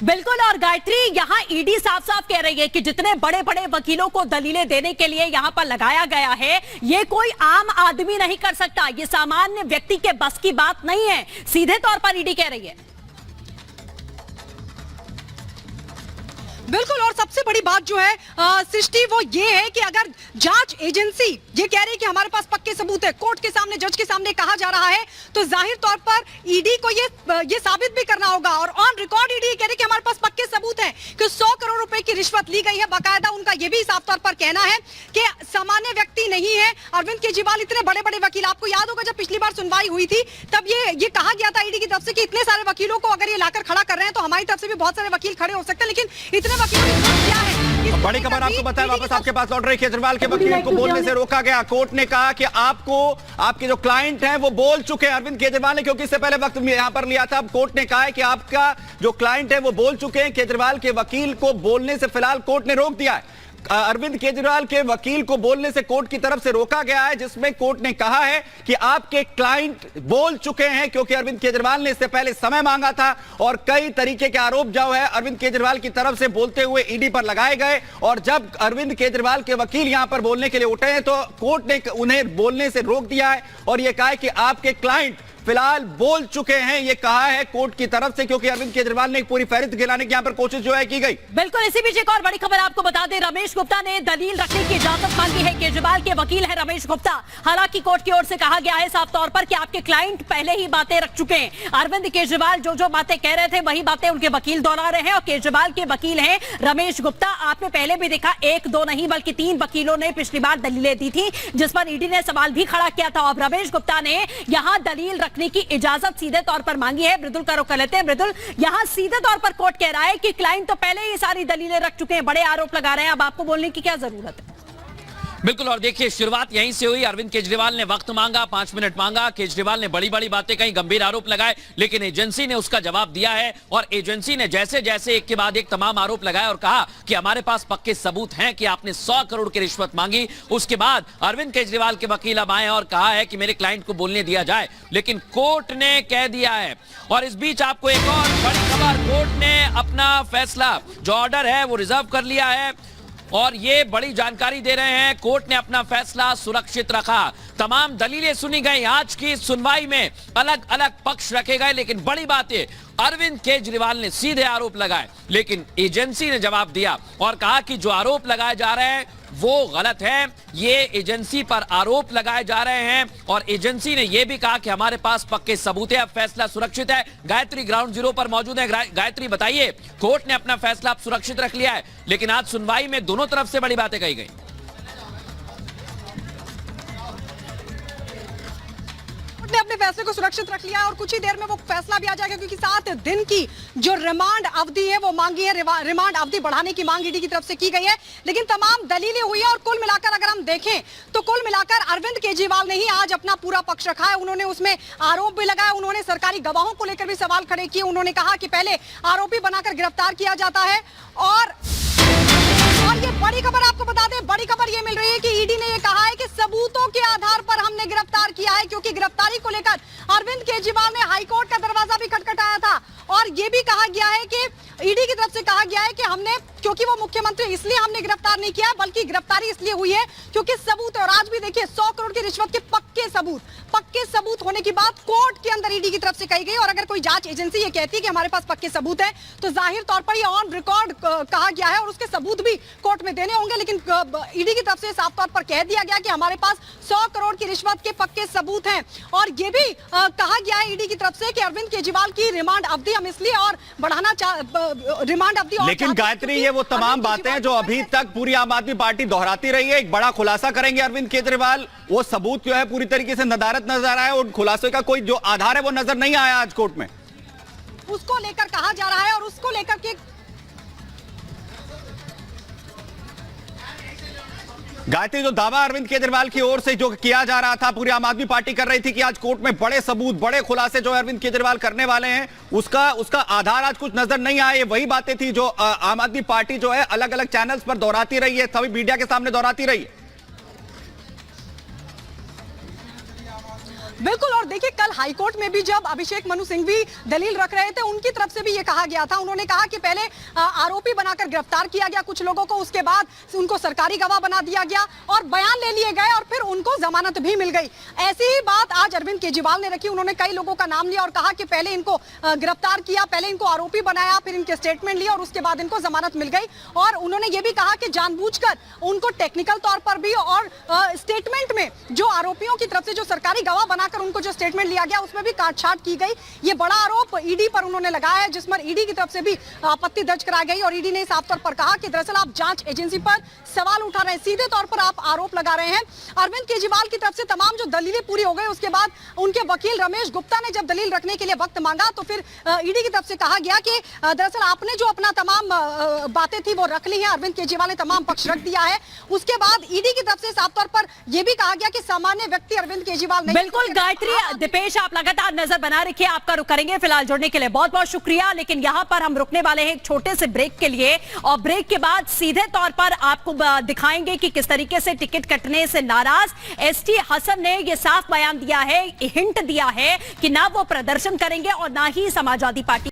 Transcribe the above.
बिल्कुल। और गायत्री, यहां ईडी साफ साफ कह रही है कि जितने बड़े बड़े वकीलों को दलीलें देने के लिए यहां पर लगाया गया है, ये कोई आम आदमी नहीं कर सकता, ये सामान्य व्यक्ति के बस की बात नहीं है, सीधे तौर पर ईडी कह रही है। बिल्कुल। और सबसे बड़ी बात जो है सृष्टि, वो ये है कि अगर जांच एजेंसी ये कह रही है कि हमारे पास पक्के सबूत है, कोर्ट के सामने, जज के सामने कहा जा रहा है, तो जाहिर तौर पर ईडी को ये साबित भी करना होगा। और ऑन रिकॉर्ड ईडी कह रही है कि हमारे पास पक्के सबूत है कि 100 करोड़ रुपए की रिश्वत ली गई है। बाकायदा उनका ये भी साफ तौर पर कहना है कि सामान्य व्यक्ति नहीं है अरविंद केजरीवाल, इतने बड़े बड़े वकील। आपको याद होगा जब पिछली बार सुनवाई हुई थी, तब ये कहा गया था ईडी की तरफ से कि इतने सारे वकीलों को अगर ये लाकर खड़ा कर रहे हैं तो हमारी तरफ से भी बहुत सारे वकील खड़े हो सकते हैं, लेकिन इतने क्या है। बड़ी खबर आपको बताया, वापस आपके पास लौट रही। केजरीवाल के वकील को बोलने से रोका गया। कोर्ट ने कहा कि आपको आपके जो क्लाइंट हैं वो बोल चुके हैं, अरविंद केजरीवाल ने, क्योंकि इससे पहले वक्त यहां पर लिया था। कोर्ट ने कहा है कि आपका जो क्लाइंट है वो बोल चुके हैं। केजरीवाल के वकील को बोलने से फिलहाल कोर्ट ने रोक दिया है। अरविंद केजरीवाल के वकील को बोलने से कोर्ट की तरफ से रोका गया है, जिसमें कोर्ट ने कहा है कि आपके क्लाइंट बोल चुके हैं, क्योंकि अरविंद केजरीवाल ने इससे पहले समय मांगा था और कई तरीके के आरोप जो है अरविंद केजरीवाल की तरफ से बोलते हुए ईडी पर लगाए गए। और जब अरविंद केजरीवाल के वकील यहां पर बोलने के लिए उठे हैं तो कोर्ट ने उन्हें बोलने से रोक दिया है और यह कहा है कि आपके क्लाइंट फिलहाल बोल चुके हैं, ये कहा है कोर्ट की तरफ से, क्योंकि अरविंद केजरीवाल ने एक पूरी फहरिस्त गिराने की यहां पर कोशिश जो है की गई। बिल्कुल। इसी बीच एक और बड़ी खबर आपको बता दें, रमेश गुप्ता ने दलील रखने की इजाजत मांगी है। केजरीवाल के वकील है रमेश गुप्ता। हालांकि कोर्ट की ओर से कहा गया है साफ तौर पर कि आपके क्लाइंट पहले ही बातें रख चुके हैं। अरविंद केजरीवाल जो बातें कह रहे थे वही बातें उनके वकील दोहरा रहे हैं और केजरीवाल के वकील हैं रमेश गुप्ता। आपने पहले भी देखा, 1 2 नहीं बल्कि 3 वकीलों ने पिछली बार दलीलें दी थी, जिस पर ईडी ने सवाल भी खड़ा किया था। और रमेश गुप्ता ने यहां दलील रखने की इजाजत सीधे तौर पर मांगी है। मृदुल का रुख कर लेते हैं। मृदुल, यहां सीधे तौर पर कोर्ट कह रहा है कि क्लाइंट तो पहले ही सारी दलीलें रख चुके हैं, बड़े आरोप लगा रहे हैं, अब आपको बोलने की क्या जरूरत है? बिल्कुल। और देखिए, शुरुआत यहीं से हुई। अरविंद केजरीवाल ने वक्त मांगा, 5 मिनट मांगा। केजरीवाल ने बड़ी बड़ी बातें कही, गंभीर आरोप लगाए, लेकिन एजेंसी ने उसका जवाब दिया है। और एजेंसी ने जैसे जैसे एक के बाद एक तमाम आरोप लगाए और कहा कि हमारे पास पक्के सबूत हैं कि आपने 100 करोड़ की रिश्वत मांगी, उसके बाद अरविंद केजरीवाल के वकील अब आए और कहा है कि मेरे क्लाइंट को बोलने दिया जाए, लेकिन कोर्ट ने कह दिया है। और इस बीच आपको एक और बड़ी खबर, कोर्ट ने अपना फैसला, जो ऑर्डर है वो रिजर्व कर लिया है और ये बड़ी जानकारी दे रहे हैं। कोर्ट ने अपना फैसला सुरक्षित रखा, तमाम दलीलें सुनी गई। आज की सुनवाई में अलग अलग पक्ष रखे गए, लेकिन बड़ी बात है अरविंद केजरीवाल ने सीधे आरोप लगाए, लेकिन एजेंसी ने जवाब दिया और कहा कि जो आरोप लगाए जा रहे हैं वो गलत है। ये एजेंसी पर आरोप लगाए जा रहे हैं और एजेंसी ने यह भी कहा कि हमारे पास पक्के सबूत है, अब फैसला सुरक्षित है। गायत्री ग्राउंड जीरो पर मौजूद है। गायत्री, बताइए, कोर्ट ने अपना फैसला अब सुरक्षित रख लिया है, लेकिन आज सुनवाई में दोनों तरफ से बड़ी बातें कही गई। ने अपने फैसले को सुरक्षित रख लिया और कुछ ही देर में वो फैसला भी आ जाएगा, क्योंकि 7 दिन की जो रिमांड अवधि है वो मांगी है, रिमांड अवधि बढ़ाने की मांग ईडी की तरफ से की गई है, लेकिन तमाम दलीलें हुई है। और कुल मिलाकर अगर हम देखें तो कुल मिलाकर अरविंद केजरीवाल ने ही आज अपना पूरा पक्ष रखा है। उन्होंने उसमें आरोप भी लगाया, उन्होंने सरकारी गवाहों को लेकर भी सवाल खड़े किए। उन्होंने कहा कि पहले आरोपी बनाकर गिरफ्तार किया जाता है। और ये बड़ी खबर आपको बता दें, बड़ी खबर ये मिल रही है कि ईडी ने ये कहा है कि सबूतों के आधार पर हमने गिरफ्तार किया है, क्योंकि गिरफ्तारी को लेकर अरविंद केजरीवाल ने हाईकोर्ट का दरवाजा भी खटखटाया था। और ये भी कहा गया है कि ईडी की तरफ से कहा गया है कि हमने, क्योंकि वो मुख्यमंत्री, इसलिए हमने गिरफ्तार नहीं किया, बल्कि गिरफ्तारी इसलिए हुई है क्योंकि सबूत है। और आज भी देखिए, 100 करोड़ की रिश्वत के पक्के सबूत होने की बात कोर्ट के अंदर ईडी की तरफ से कही गई। और अगर कोई जांच एजेंसी ये कहती है कि हमारे पास पक्के सबूत है, तो जाहिर तौर पर ये ऑन रिकॉर्ड कहा गया है और उसके सबूत भी कोर्ट में देने होंगे। लेकिन ईडी की तरफ से साफ तौर पर कह दिया गया कि हमारे पास 100 करोड़ की रिश्वत के पक्के सबूत हैं। और ये भी कहा गया है ईडी की तरफ से कि अरविंद केजरीवाल की रिमांड अवधि हम इसलिए और बढ़ाना रिमांड अवधि। लेकिन गायत्री, ये वो तमाम बातें हैं जो अभी तक पूरी आम आदमी पार्टी दोहराती रही है। एक बड़ा खुलासा करेंगे अरविंद केजरीवाल, वो सबूत जो है पूरी तरीके से नदारत नजर आया और खुलासे का कोई जो आधार है वो नजर नहीं आया आज कोर्ट में। उसको लेकर कहा जा रहा है और उसको लेकर के गायत्री, जो दावा अरविंद केजरीवाल की ओर से जो किया जा रहा था, पूरी आम आदमी पार्टी कर रही थी कि आज कोर्ट में बड़े सबूत, बड़े खुलासे जो अरविंद केजरीवाल करने वाले हैं, उसका आधार आज कुछ नजर नहीं आया। ये वही बातें थी जो आम आदमी पार्टी जो है अलग अलग चैनल्स पर दोहराती रही है, सभी मीडिया के सामने दोहराती रही है। बिल्कुल। और देखिए कल हाईकोर्ट में भी जब अभिषेक मनु सिंघवी दलील रख रहे थे, उनकी तरफ से भी ये कहा गया था, उन्होंने कहा कि पहले आरोपी बनाकर गिरफ्तार किया गया कुछ लोगों को, उसके बाद उनको सरकारी गवाह बना दिया गया और बयान ले लिए गए और फिर उनको जमानत भी मिल गई। ऐसी ही बात आज अरविंद केजरीवाल ने रखी। उन्होंने कई लोगों का नाम लिया और कहा कि पहले इनको गिरफ्तार किया, पहले इनको आरोपी बनाया, फिर इनके स्टेटमेंट लिया और उसके बाद इनको जमानत मिल गई। और उन्होंने ये भी कहा कि जानबूझकर उनको टेक्निकल तौर पर भी और स्टेटमेंट में जो आरोपियों की तरफ से जो सरकारी गवाह बनाकर उनको जो स्टेटमेंट लिया गया उसमें भी काटछाट की गई। ये बड़ा आरोप ईडी पर उन्होंने लगाया है, जिस पर ईडी की तरफ से भी आपत्ति दर्ज कराई गई और ईडी ने साफ तौर पर कहा कि दरअसल आप जांच एजेंसी पर सवाल उठा रहे हैं, सीधे तौर पर आप आरोप लगा रहे हैं। अरविंद केजरीवाल की तरफ से तमाम जो दलीलें पूरी हो गई, उसके बाद उनके वकील रमेश गुप्ता ने जब दलील रखने के लिए वक्त मांगा तो फिर ईडी की तरफ से कहा गया कि दरअसल आपने जो अपना तमाम बातें थी वो रख ली है। अरविंद केजरीवाल ने तमाम पक्ष रख दिया है। उसके बाद ईडी की तरफ से साफ तौर पर यह भी कहा गया कि सामान्य व्यक्ति अरविंद केजरीवाल नहीं। बिल्कुल गायत्री, दीपेश आप लगातार नजर बना रखिए, आपका रुक करेंगे। फिलहाल जुड़ने के लिए बहुत बहुत शुक्रिया। लेकिन यहां पर हम रुकने वाले हैं एक छोटे से ब्रेक के लिए और ब्रेक के बाद सीधे तौर पर आपको दिखाएंगे कि किस तरीके से टिकट कटने से नाराज एसटी हसन ने यह साफ बयान दिया है, हिंट दिया है कि ना वो प्रदर्शन करेंगे और ना ही समाजवादी पार्टी